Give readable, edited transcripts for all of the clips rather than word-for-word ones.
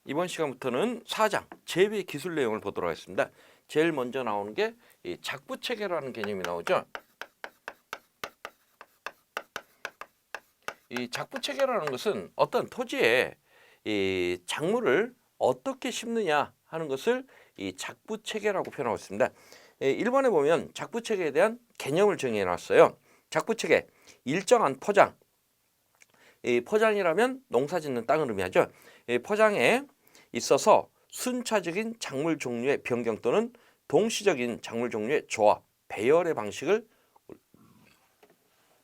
이번 시간부터는 4장 재배 기술 내용을 보도록 하겠습니다. 제일 먼저 나오는 게 이 작부체계라는 개념이 나오죠. 이 작부체계라는 것은 어떤 토지에 이 작물을 어떻게 심느냐 하는 것을 이 작부체계라고 표현하고 있습니다. 1번에 보면 작부체계에 대한 개념을 정의해 놨어요. 작부체계, 일정한 포장. 이 포장이라면 농사짓는 땅을 의미하죠. 이 포장에 있어서 순차적인 작물 종류의 변경 또는 동시적인 작물 종류의 조합, 배열의 방식을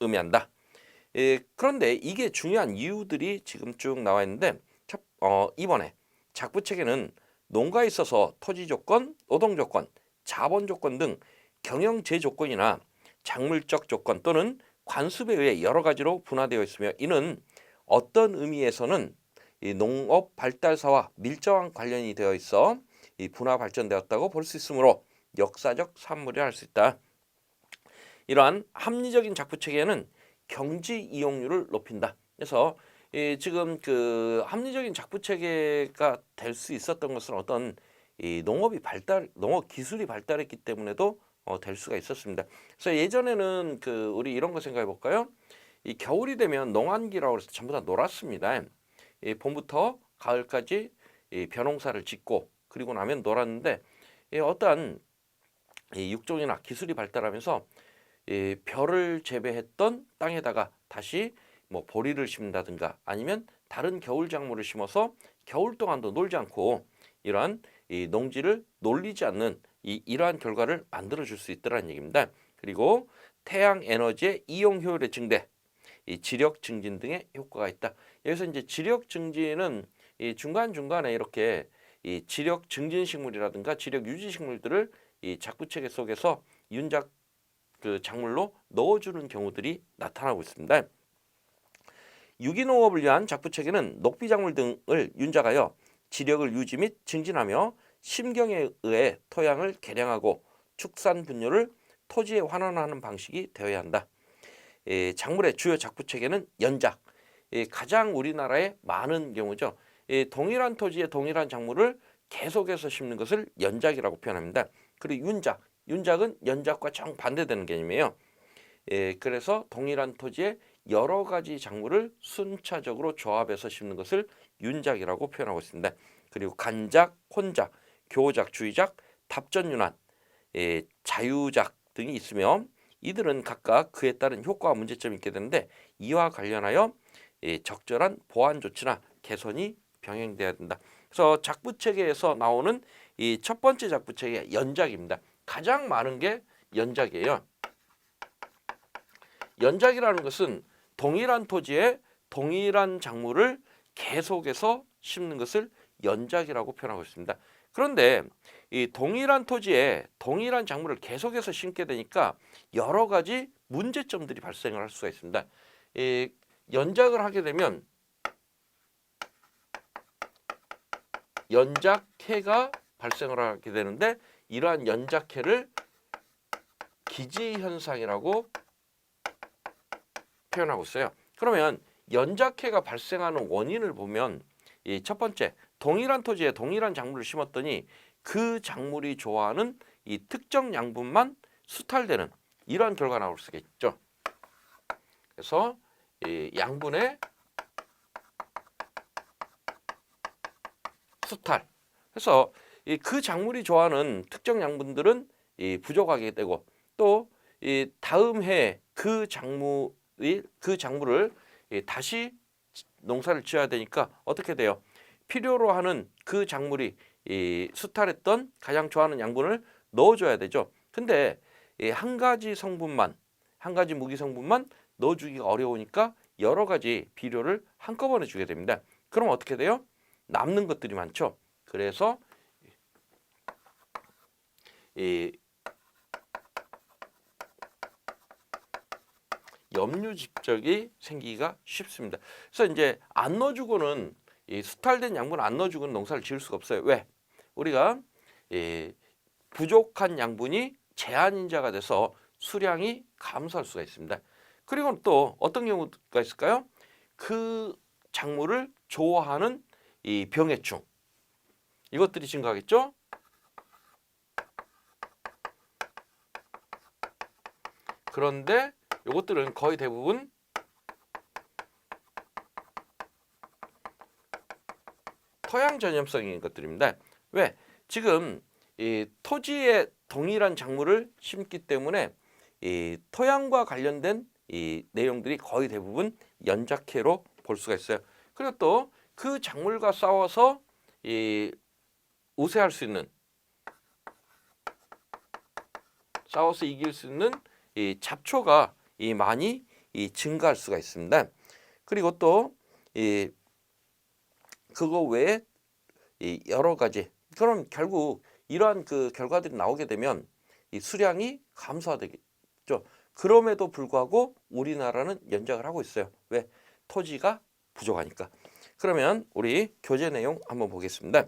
의미한다. 그런데 이게 중요한 이유들이 지금 쭉 나와 있는데 이번에 작부체계는 농가에 있어서 토지 조건, 노동 조건, 자본 조건 등 경영제 조건이나 작물적 조건 또는 관습에 의해 여러 가지로 분화되어 있으며 이는 어떤 의미에서는 이 농업 발달사와 밀접한 관련이 되어 있어 이 분화 발전되었다고 볼 수 있으므로 역사적 산물이라 할 수 있다. 이러한 합리적인 작부체계는 경지 이용률을 높인다. 그래서 지금 그 합리적인 작부체계가 될 수 있었던 것은 어떤 이 농업 기술이 발달했기 때문에도 될 수가 있었습니다. 그래서 예전에는 그 우리 이런 거 생각해 볼까요? 이 겨울이 되면 농한기라고 해서 전부 다 놀았습니다. 이 봄부터 가을까지 이 벼농사를 짓고 그리고 나면 놀았는데 어떠한 이 육종이나 기술이 발달하면서 이 벼를 재배했던 땅에다가 다시 뭐 보리를 심는다든가 아니면 다른 겨울 작물을 심어서 겨울 동안도 놀지 않고 이러한 이 농지를 놀리지 않는 이러한 결과를 만들어 줄 수 있다는 얘기입니다. 그리고 태양 에너지의 이용 효율의 증대, 이 지력 증진 등의 효과가 있다. 여기서 이제 지력 증진은 이 중간중간에 이렇게 이 지력 증진 식물이라든가 지력 유지 식물들을 이 작부체계 속에서 윤작 그 작물로 넣어주는 경우들이 나타나고 있습니다. 유기농업을 위한 작부체계는 녹비작물 등을 윤작하여 지력을 유지 및 증진하며 심경에 의해 토양을 개량하고 축산 분뇨를 토지에 환원하는 방식이 되어야 한다. 작물의 주요 작부체계는 연작, 가장 우리나라에 많은 경우죠. 동일한 토지에 동일한 작물을 계속해서 심는 것을 연작이라고 표현합니다. 그리고 윤작은 연작과 정반대되는 개념이에요. 그래서 동일한 토지에 여러 가지 작물을 순차적으로 조합해서 심는 것을 윤작이라고 표현하고 있습니다. 그리고 간작, 혼작, 교작, 주의작, 답전윤환, 자유작 등이 있으며 이들은 각각 그에 따른 효과와 문제점이 있게 되는데 이와 관련하여 적절한 보완 조치나 개선이 병행돼야 된다. 그래서 작부체계에서 나오는 이 첫 번째 작부체계 연작입니다. 가장 많은 게 연작이에요. 연작이라는 것은 동일한 토지에 동일한 작물을 계속해서 심는 것을 연작이라고 표현하고 있습니다. 그런데 이 동일한 토지에 동일한 작물을 계속해서 심게 되니까 여러 가지 문제점들이 발생을 할 수가 있습니다. 이 연작을 하게 되면 연작해가 발생을 하게 되는데 이러한 연작해를 기지현상이라고 표현하고 있어요. 그러면 연작해가 발생하는 원인을 보면 이 첫 번째 동일한 토지에 동일한 작물을 심었더니 그 작물이 좋아하는 이 특정 양분만 수탈되는 이러한 결과가 나올 수가 있죠. 그래서 이 양분의 수탈. 그래서 그 작물이 좋아하는 특정 양분들은 부족하게 되고 또 이 다음 해 그 작물을 다시 농사를 지어야 되니까 어떻게 돼요? 필요로 하는 그 작물이 수탈했던 가장 좋아하는 양분을 넣어줘야 되죠. 근데 한 가지 무기 성분만 넣어주기가 어려우니까 여러 가지 비료를 한꺼번에 주게 됩니다. 그럼 어떻게 돼요? 남는 것들이 많죠. 그래서 염류집적이 생기기가 쉽습니다. 그래서 이제 안 넣어주고는 이 수탈된 양분 안 넣어주고는 농사를 지을 수가 없어요. 왜? 우리가 부족한 양분이 제한인자가 돼서 수량이 감소할 수가 있습니다. 그리고 또 어떤 경우가 있을까요? 그 작물을 좋아하는 이 병해충 이것들이 증가하겠죠? 그런데 이것들은 거의 대부분 토양 전염성인 것들입니다. 왜? 지금 이 토지에 동일한 작물을 심기 때문에 이 토양과 관련된 이 내용들이 거의 대부분 연작해로 볼 수가 있어요. 그리고 또 그 작물과 싸워서 이 우세할 수 있는, 싸워서 이길 수 있는 이 잡초가 이 많이 이 증가할 수가 있습니다. 그리고 또 이 그거 외에 이 여러 가지, 그럼 결국 이러한 그 결과들이 나오게 되면 이 수량이 감소되겠죠. 그럼에도 불구하고 우리나라는 연작을 하고 있어요. 왜? 토지가 부족하니까. 그러면 우리 교재 내용 한번 보겠습니다.